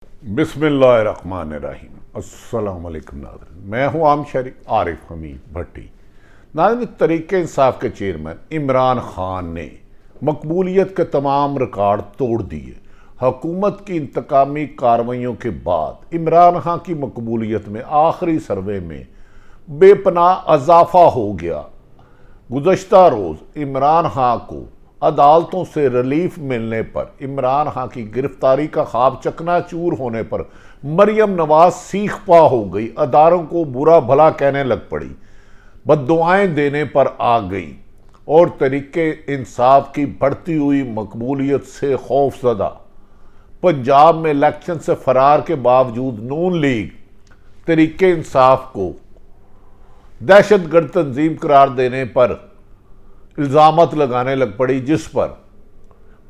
बिस्मिल्लाहिर्रहमानिर्रहीम। अस्सलाम वालेकुम नाज़रीन, मैं हूँ आम शरीफ आरिफ हमीद भट्टी। नाज़रीन, तरीके इंसाफ के चेयरमैन इमरान खान ने मकबूलियत के तमाम रिकॉर्ड तोड़ दिए। हुकूमत की इंतकामी कार्रवाइयों के बाद इमरान खान की मकबूलियत में आखिरी सर्वे में बेपनाह इजाफा हो गया। गुज़श्ता रोज़ इमरान खान को अदालतों से रिलीफ मिलने पर इमरान खान की गिरफ्तारी का ख्वाब चकनाचूर होने पर मरियम नवाज सीख पा हो गई, अदारों को बुरा भला कहने लग पड़ी, बद्दुआएं देने पर आ गई और तरीके इंसाफ की बढ़ती हुई मकबूलियत से खौफजदा पंजाब में इलेक्शन से फरार के बावजूद नून लीग तरीके इंसाफ को दहशतगर्द तंजीम करार देने पर इल्ज़ामत लगाने लग पड़ी, जिस पर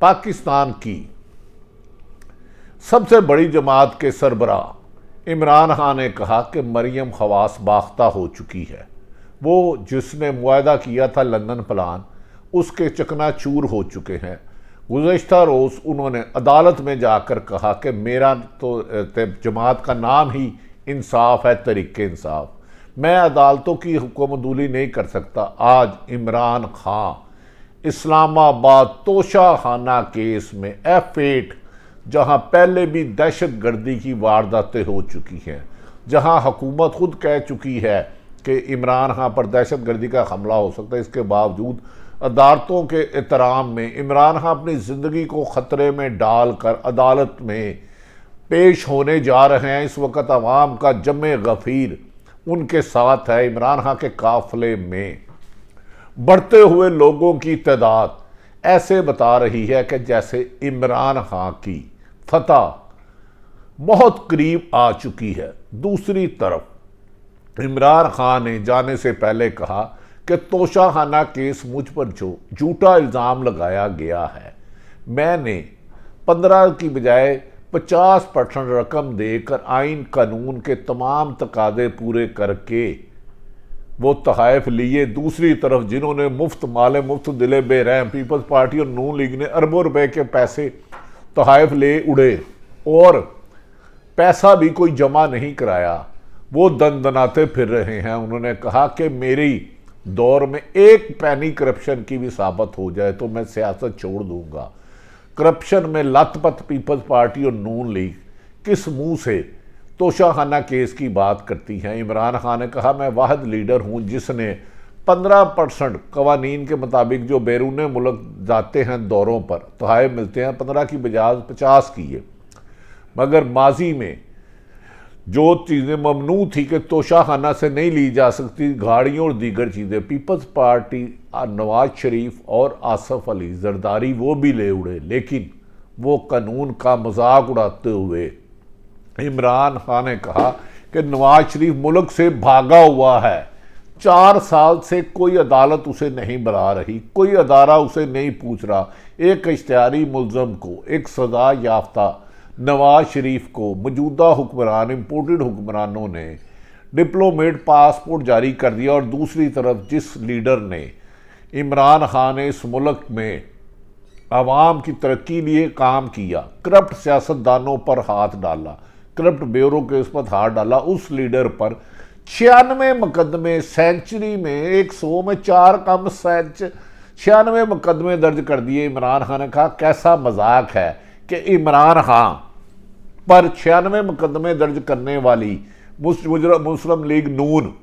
पाकिस्तान की सबसे बड़ी जमात के सरबराह इमरान खान ने कहा कि मरियम खवास बाख्ता हो चुकी है। वो जिसने मुआहदा किया था लंदन प्लान, उसके चकनाचूर हो चुके हैं। गुज़श्ता रोज़ उन्होंने अदालत में जाकर कहा कि मेरा तो जमात का नाम ही इंसाफ है, तरीके इंसाफ, मैं अदालतों की हुक्मदूली नहीं कर सकता। आज इमरान खान इस्लामाबाद तोशाखाना केस में F8, जहां पहले भी दहशत गर्दी की वारदातें हो चुकी हैं, जहां हुकूमत खुद कह चुकी है कि इमरान खान पर दहशत गर्दी का हमला हो सकता है, इसके बावजूद अदालतों के एहतराम में इमरान खान अपनी ज़िंदगी को ख़तरे में डालकर अदालत में पेश होने जा रहे हैं। इस वक्त अवाम का जमे गफ़ीर उनके साथ है। इमरान खान के काफिले में बढ़ते हुए लोगों की तादाद ऐसे बता रही है कि जैसे इमरान खान की फतह बहुत करीब आ चुकी है। दूसरी तरफ इमरान खान ने जाने से पहले कहा कि तोशाखाना केस मुझ पर जो झूठा इल्ज़ाम लगाया गया है, मैंने 15 की बजाय 50% रकम देकर आइन कानून के तमाम तकादे पूरे करके वो तहाइफ लिए। दूसरी तरफ जिन्होंने मुफ्त माले मुफ्त दिले बेरहम, पीपल्स पार्टी और नून लीग ने अरबों रुपए के पैसे तहाइफ ले उड़े और पैसा भी कोई जमा नहीं कराया, वो दनदनाते फिर रहे हैं। उन्होंने कहा कि मेरी दौर में एक पैनी करप्शन की भी साबित हो जाए तो मैं सियासत छोड़ दूंगा। करप्शन में लथपथ पीपल्स पार्टी और नून लीग किस मुंह से तोशाखाना केस की बात करती हैं। इमरान खान ने कहा, मैं वाहिद लीडर हूं जिसने 15% कवानीन के मुताबिक जो बैरून मुल्क जाते हैं दौरों पर तोहफे मिलते हैं 15 की बजाय 50 किए, मगर माजी में जो चीज़ें ममनू थी कि तोशाखाना से नहीं ली जा सकती, गाड़ियों और दीगर चीज़ें, पीपल्स पार्टी नवाज शरीफ और आसफ अली जरदारी वो भी ले उड़े। लेकिन वो कानून का मजाक उड़ाते हुए इमरान खान ने कहा कि नवाज शरीफ मुल्क से भागा हुआ है, 4 साल से कोई अदालत उसे नहीं बुला रही, कोई अदारा उसे नहीं पूछ रहा। एक इश्तिहारी मुलजम को, एक सजा याफ्ता नवाज शरीफ को मौजूदा हुक्मरान, इम्पोर्टेड हुक्मरानों ने डिप्लोमेट पासपोर्ट जारी कर दिया। और दूसरी तरफ जिस लीडर ने इमरान खान ने इस मुल्क में आवाम की तरक्की लिए काम किया, करप्ट सियासतदानों पर हाथ डाला, करप्ट ब्यूरो के उस पर हाथ डाला, उस लीडर पर 96 मुकदमे, सेंचुरी में 100 में 4 कम 96 मुकदमे दर्ज कर दिए। इमरान खान ने कहा कैसा मजाक है कि इमरान खान पर 96 मुकदमे दर्ज करने वाली मुस्लिम लीग नून,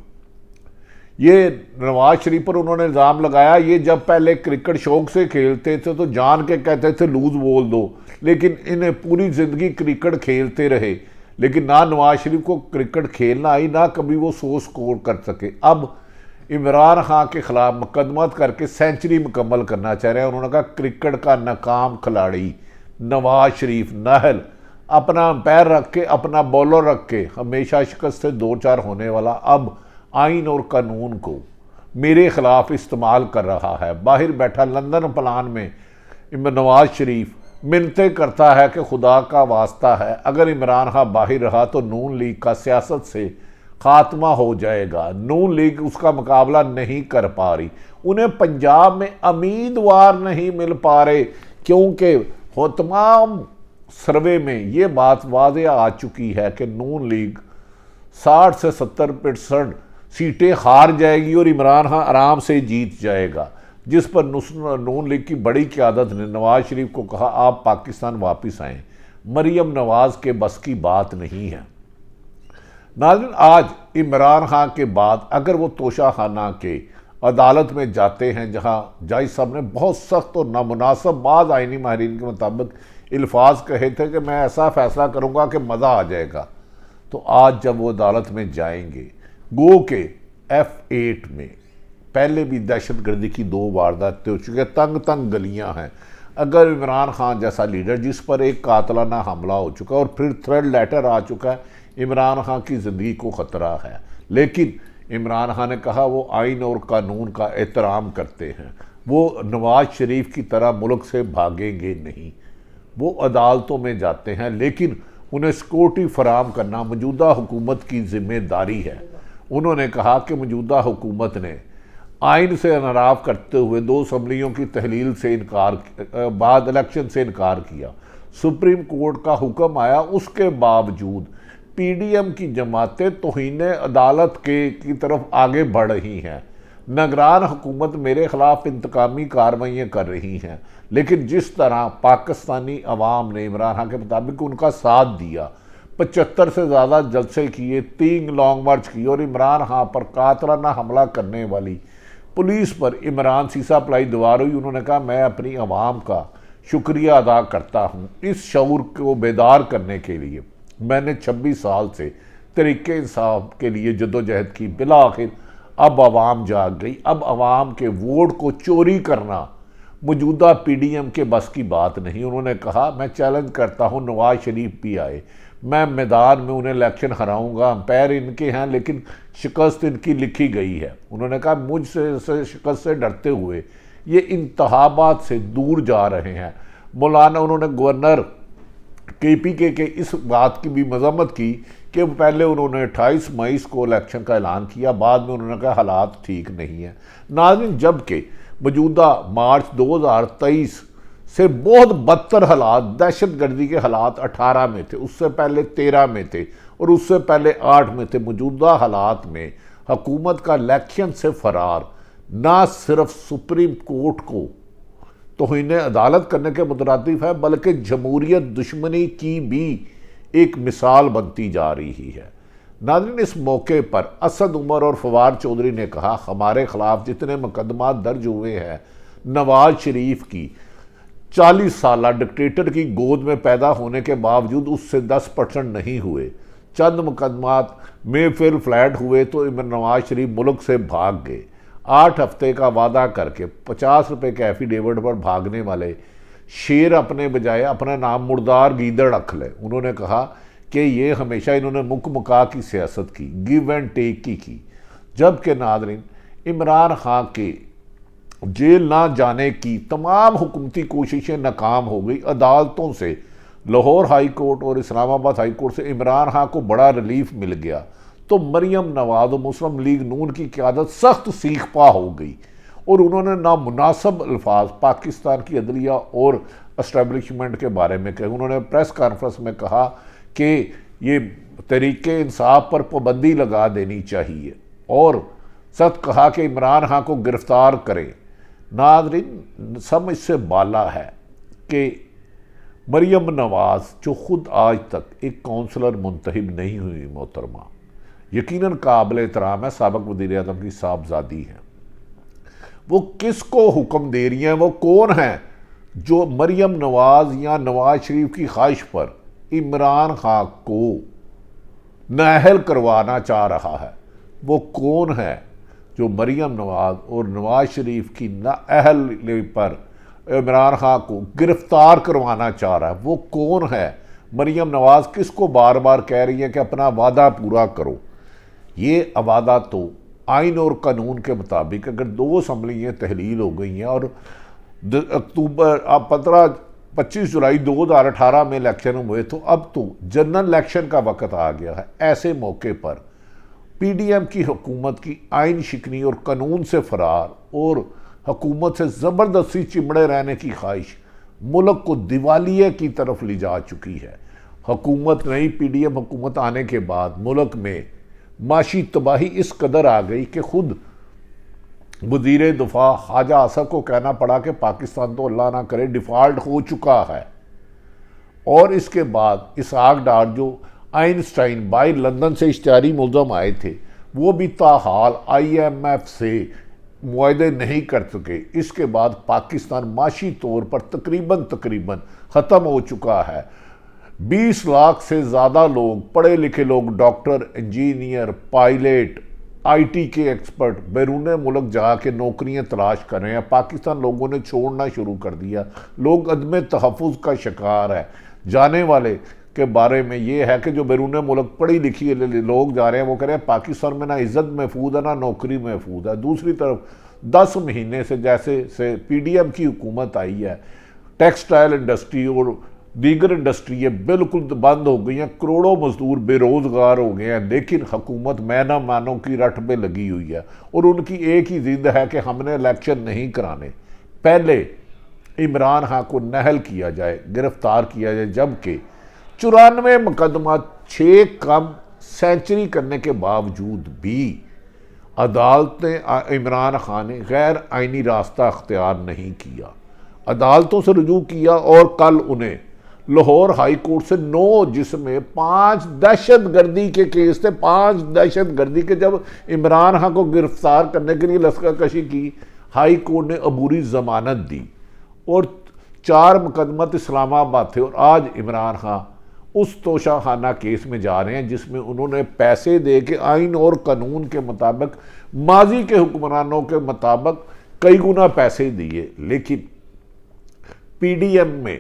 ये नवाज शरीफ पर उन्होंने इल्ज़ाम लगाया। ये जब पहले क्रिकेट शौक से खेलते थे तो जान के कहते थे लूज बोल दो, लेकिन इन्हें पूरी ज़िंदगी क्रिकेट खेलते रहे, लेकिन ना नवाज शरीफ को क्रिकेट खेलना आई, ना कभी वो 100 स्कोर कर सके। अब इमरान खान के खिलाफ मुकदमा करके सेंचुरी मुकम्मल करना चाह रहे हैं। उन्होंने कहा क्रिकेट का नाकाम खिलाड़ी नवाज शरीफ नहल अपना पैर रख के, अपना बॉलर रख के, हमेशा शिकस्त से 2-4 होने वाला, अब आइन और कानून को मेरे खिलाफ इस्तेमाल कर रहा है। बाहर बैठा लंदन प्लान में नवाज शरीफ मिन्नतें करता है कि खुदा का वास्ता है अगर इमरान खान बाहर रहा तो नून लीग का सियासत से खात्मा हो जाएगा। नून लीग उसका मुकाबला नहीं कर पा रही, उन्हें पंजाब में उम्मीदवार नहीं मिल पा रहे, क्योंकि वो तमाम सर्वे में ये बात वाज़ेह आ चुकी है कि नून लीग 60 से 70% सीटें हार जाएगी और इमरान खान आराम से जीत जाएगा, जिस पर नून लीग की बड़ी क़यादत ने नवाज शरीफ को कहा आप पाकिस्तान वापस आएँ। मरियम नवाज के बस की बात नहीं है। नाज़रीन, आज इमरान खान के बाद अगर वो तोशाखाना के अदालत में जाते हैं, जहां जज साहब ने बहुत सख्त और नामुनासिब बाद आइनी माहिरीन के मुताबिक अल्फाज कहे थे कि मैं ऐसा फैसला करूंगा कि मज़ा आ जाएगा, तो आज जब वो अदालत में जाएंगे, गो के F8 में पहले भी दहशतगर्दी की 2 वारदातें हो चुकी हैं, तंग तंग गलियां हैं। अगर इमरान खान जैसा लीडर जिस पर एक कातलाना हमला हो चुका है और फिर थ्रेड लेटर आ चुका है, इमरान खान की ज़िंदगी को ख़तरा है, लेकिन इमरान खान ने कहा वो आइन और कानून का एहतराम करते हैं, वो नवाज शरीफ की तरह मुल्क से भागेंगे नहीं। वो अदालतों में जाते हैं, लेकिन उन्हें सिक्योरिटी फराहम करना मौजूदा हुकूमत की ज़िम्मेदारी है। उन्होंने कहा कि मौजूदा हुकूमत ने आइन से अनराफ करते हुए 2 असम्बलियों की तहलील से बाद इलेक्शन से इनकार किया। सुप्रीम कोर्ट का हुक्म आया, उसके बावजूद PDM की जमातें तौहीन अदालत की तरफ आगे बढ़ रही हैं। निगरान हुकूमत मेरे खिलाफ इंतकामी कार्रवाइयाँ कर रही हैं, लेकिन जिस तरह पाकिस्तानी अवाम ने इमरान खान के मुताबिक उनका साथ दिया, 75 से ज़्यादा जलसे किए, 3 लॉन्ग मार्च किए और इमरान खान पर कातलाना हमला करने वाली पुलिस पर इमरान सीसा पलाई दीवार हुई। उन्होंने कहा मैं अपनी अवाम का शुक्रिया अदा करता हूँ। इस शऊर को बेदार करने के लिए मैंने 26 साल से तरीके इंसाफ के लिए जद्दोजहद की, बिला आखिर अब आवाम जाग गई। अब आवाम के वोट को चोरी करना मौजूदा PDM के बस की बात नहीं। उन्होंने कहा मैं चैलेंज करता हूँ नवाज शरीफ भी आए, मैं मैदान में उन्हें इलेक्शन हराऊंगा, अंपायर इनके हैं लेकिन शिकस्त इनकी लिखी गई है। उन्होंने कहा मुझसे शिकस्त से डरते हुए ये इंतखाबात से दूर जा रहे हैं। मौलाना उन्होंने गवर्नर KPK के इस बात की भी मजम्मत की कि पहले उन्होंने 28 मई को इलेक्शन का ऐलान किया, बाद में उन्होंने कहा हालात ठीक नहीं है। नाज़रीन, जबकि मौजूदा मार्च 2023 से बहुत बदतर हालात, दहशतगर्दी के हालात 18 में थे, उससे पहले 13 में थे और उससे पहले 8 में थे। मौजूदा हालात में हुकूमत का इलेक्शन से फरार ना सिर्फ सुप्रीम कोर्ट को तौहीन अदालत करने के मुतरादिफ है, बल्कि जमहूरियत दुश्मनी की भी एक मिसाल बनती जा रही है। नाज़रीन, इस मौके पर असद उमर और फवाद चौधरी ने कहा हमारे खिलाफ जितने मुकदमा दर्ज हुए हैं, नवाज शरीफ की 40 साल डिक्टेटर की गोद में पैदा होने के बावजूद उससे 10% नहीं हुए। चंद मुकदमात में फिर फ्लैट हुए तो नवाज शरीफ मुल्क से भाग गए। 8 हफ्ते का वादा करके 50 रुपये के एफिडेविट पर भागने वाले शेर अपने बजाय अपना नाम मुर्दार गीदड़ रख ले। उन्होंने कहा कि ये हमेशा इन्होंने मुका की सियासत की, गिव एंड टेक की। जबकि नाज़रीन, इमरान खान के जेल ना जाने की तमाम हुकूमती कोशिशें नाकाम हो गई। अदालतों से, लाहौर हाई कोर्ट और इस्लामाबाद हाई कोर्ट से इमरान खान को बड़ा रिलीफ मिल गया, तो मरियम नवाज और मुस्लिम लीग नून की क़यादत सख्त सीख पा हो गई और उन्होंने नामुनासिब अल्फाज पाकिस्तान की अदलिया और एस्टेब्लिशमेंट के बारे में कहे। उन्होंने प्रेस कॉन्फ्रेंस में कहा कि ये तरीके इंसाफ पर पाबंदी लगा देनी चाहिए और सख्त कहा कि इमरान खान को गिरफ्तार करें। नाज़रीन, समझ से बाला है कि मरियम नवाज जो ख़ुद आज तक एक काउंसलर मुंतखब नहीं हुई, मोहतरमा, यकीनन काबिल एहतराम है, साबिक़ वज़ीर आज़म की साहबजादी हैं, वो किसको हुक्म दे रही हैं? वो कौन है जो मरियम नवाज या नवाज शरीफ की ख्वाहिश पर इमरान खान को नाअहल करवाना चाह रहा है? वो कौन है जो मरियम नवाज और नवाज शरीफ की नाअहल पर इमरान खान को गिरफ्तार करवाना चाह रहा है? वो कौन है? मरियम नवाज किसको बार बार कह रही है कि अपना वादा पूरा करो? ये वादा तो आइन और कानून के मुताबिक अगर 2 असम्बलियाँ तहलील हो गई हैं और अक्टूबर 25 जुलाई 2018 में इलेक्शन हुए, तो अब तो जनरल इलेक्शन का वक्त आ गया है। ऐसे मौके पर PDM की हुकूमत की आइन शिकनी और कानून से फरार और हुकूमत से ज़बरदस्ती चिमड़े रहने की ख्वाहिश मुल्क को दिवालिये की तरफ ले जा चुकी है। हुकूमत, नई PDM हुकूमत आने के बाद मुल्क में माशी तबाही इस कदर आ गई कि खुद वज़ीर दिफा ख्वाजा असद को कहना पड़ा कि पाकिस्तान तो अल्लाह ना करे डिफ़ॉल्ट हो चुका है। और इसके बाद इसहाक डार जो आइंस्टाइन बाहर लंदन से इश्तिहारी मुल्ज़म आए थे, वो भी ताहाल IMF से मुआहदे नहीं कर सके। इसके बाद पाकिस्तान माशी तौर पर तकरीबन ख़त्म हो चुका है। 20 लाख से ज़्यादा लोग, पढ़े लिखे लोग, डॉक्टर, इंजीनियर, पायलट, IT के एक्सपर्ट बैरून मुल्क जाके नौकरियां तलाश कर रहे हैं। पाकिस्तान लोगों ने छोड़ना शुरू कर दिया। लोग अदम तहफ़्फ़ुज़ का शिकार है। जाने वाले के बारे में ये है कि जो बैरून मुल्क पढ़ी लिखी लोग जा रहे हैं, वो कह रहे हैं पाकिस्तान में ना इज़्ज़त महफूज है ना नौकरी महफूज है। दूसरी तरफ 10 महीने से जैसे से PDM की हुकूमत आई है, टेक्सटाइल इंडस्ट्री और दीगर इंडस्ट्री बिल्कुल बंद हो गई हैं। करोड़ों मजदूर बेरोज़गार हो गए हैं। लेकिन हुकूमत मैना मानों की रट पे लगी हुई है और उनकी एक ही जिद है कि हमने इलेक्शन नहीं कराने, पहले इमरान खान को नहल किया जाए, गिरफ्तार किया जाए। जबकि 94 मुकदमा 6 कम सेंचुरी करने के बावजूद भी अदालत ने इमरान खान ने गैर आइनी रास्ता अख्तियार नहीं किया, अदालतों से रुजू किया। और कल उन्हें लाहौर हाई कोर्ट से 9, जिसमें 5 दहशत गर्दी के केस थे, 5 दहशत गर्दी के, जब इमरान खान को गिरफ्तार करने के लिए लश्करकशी की, हाई कोर्ट ने अबूरी जमानत दी और 4 मुकदमत इस्लामाबाद थे। और आज इमरान खान उस तोशाखाना केस में जा रहे हैं जिसमें उन्होंने पैसे दे के आइन और कानून के मुताबिक, माजी के हुक्मरानों के मुताबिक कई गुना पैसे दिए। लेकिन PDM में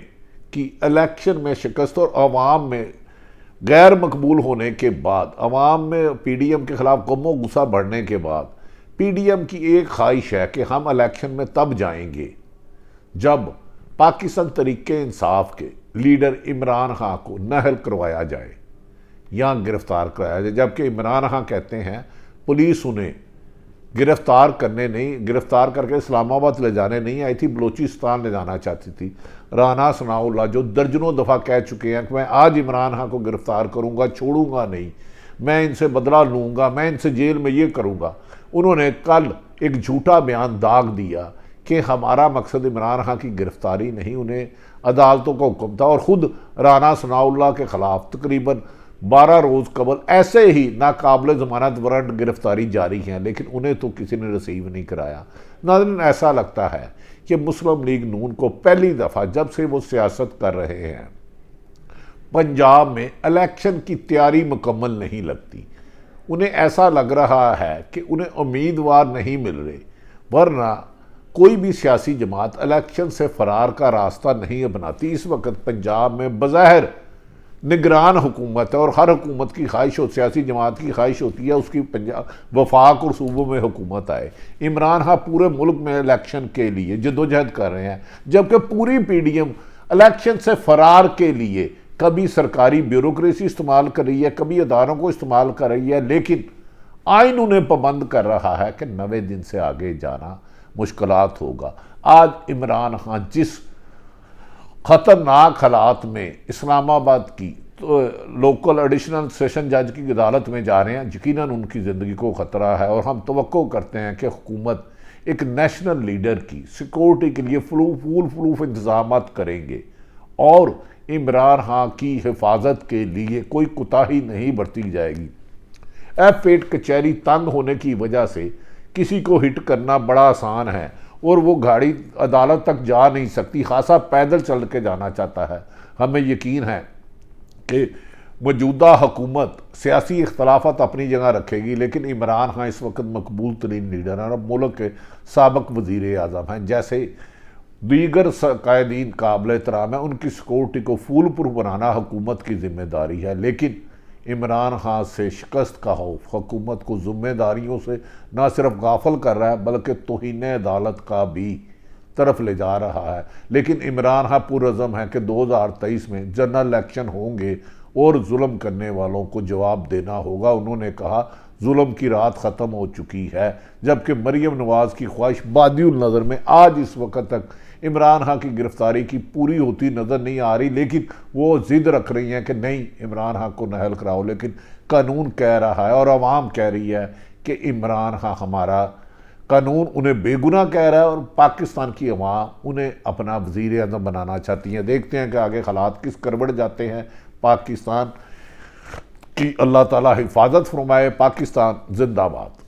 की इलेक्शन में शिकस्त और अवाम में गैर मकबूल होने के बाद, अवाम में PDM के खिलाफ गम गुस्सा बढ़ने के बाद, PDM की एक ख्वाहिश है कि हम इलेक्शन में तब जाएंगे जब पाकिस्तान तरीके इंसाफ के लीडर इमरान खान को नहल करवाया जाए या गिरफ्तार कराया जाए। जबकि इमरान खान कहते हैं पुलिस उन्हें गिरफ्तार करने नहीं, गिरफ्तार करके इस्लामाबाद ले जाने नहीं आई थी, बलूचिस्तान ले जाना चाहती थी। राना सनाउल्लाह जो दर्जनों दफ़ा कह चुके हैं कि मैं आज इमरान खान को गिरफ्तार करूंगा, छोड़ूंगा नहीं, मैं इनसे बदला लूँगा, मैं इनसे जेल में ये करूँगा, उन्होंने कल एक झूठा बयान दाग दिया कि हमारा मकसद इमरान खान की गिरफ्तारी नहीं, उन्हें अदालतों का हुक्म था। और ख़ुद राना सनाउल्लाह के ख़िलाफ़ तकरीबन 12 रोज़ कबल ऐसे ही नाकाबिल ज़मानत वारंट गिरफ्तारी जारी हैं, लेकिन उन्हें तो किसी ने रिसीव नहीं कराया। नाज़रीन, ऐसा लगता है कि मुस्लिम लीग नून को पहली दफ़ा जब से वो सियासत कर रहे हैं, पंजाब में इलेक्शन की तैयारी मुकम्मल नहीं लगती। उन्हें ऐसा लग रहा है कि उन्हें उम्मीदवार नहीं मिल रहे, वरना कोई भी सियासी जमात इलेक्शन से फरार का रास्ता नहीं अपनाती। इस वक्त पंजाब में बज़ाहिर निगरान हुकूमत है और हर हुकूमत की ख्वाहिश हो, सियासी जमात की ख्वाहिश होती है उसकी पंजाब वफाक और सूबों में हुकूमत आए। इमरान खान पूरे मुल्क में इलेक्शन के लिए जद्दोजहद कर रहे हैं, जबकि पूरी PDM इलेक्शन से फरार के लिए कभी सरकारी ब्यूरोक्रेसी इस्तेमाल कर रही है, कभी अदारों को इस्तेमाल कर रही है, लेकिन आइन उन्हें पाबंद कर रहा है कि 90 दिन से आगे जाना मुश्किलात होगा। आज इमरान खान जिस ख़तरनाक हालात में इस्लामाबाद की तो लोकल एडिशनल सेशन जज की अदालत में जा रहे हैं, यकीनन उनकी ज़िंदगी को ख़तरा है। और हम तवक्को करते हैं कि हुकूमत एक नेशनल लीडर की सिक्योरिटी के लिए फूल प्रूफ इंतज़ाम करेंगे और इमरान खान की हिफाजत के लिए कोई कोताही नहीं बरती जाएगी। F8 कचहरी तंग होने की वजह से किसी को हिट करना बड़ा आसान है और वो गाड़ी अदालत तक जा नहीं सकती, खासा पैदल चल के जाना चाहता है। हमें यकीन है कि मौजूदा हुकूमत सियासी इख्तलाफात अपनी जगह रखेगी, लेकिन इमरान खान इस वक्त मकबूल तरीन लीडर हैं और मुल्क के साबिक वज़ीर आज़म हैं। जैसे दीगर कायदीन काबिल एहतराम है, उनकी सिक्योरिटी को फूल प्रूफ बनाना हुकूमत की जिम्मेदारी है। लेकिन इमरान खान से शिकस्त का खौफ हुकूमत को जिम्मेदारियों से ना सिर्फ गाफिल कर रहा है बल्कि तौहीन अदालत का भी तरफ ले जा रहा है। लेकिन इमरान खान पुरअज़म है कि 2023 में जनरल इलेक्शन होंगे और जुल्म करने वालों को जवाब देना होगा। उन्होंने कहा जुल्म की रात ख़त्म हो चुकी है, जबकि मरीम नवाज़ की ख्वाहिश बादियुल नज़र में आज इस वक्त तक इमरान खान की गिरफ्तारी की पूरी होती नज़र नहीं आ रही। लेकिन वो ज़िद रख रही हैं कि नहीं, इमरान खान को नाअहल कराओ। लेकिन कानून कह रहा है और आवाम कह रही है कि इमरान खान हमारा, कानून उन्हें बेगुनाह कह रहा है और पाकिस्तान की अवाम उन्हें अपना वज़ीर आज़म बनाना चाहती हैं। देखते हैं कि आगे हालात किस करवट जाते हैं। पाकिस्तान की अल्लाह ताला हिफाजत फरमाए। पाकिस्तान जिंदाबाद।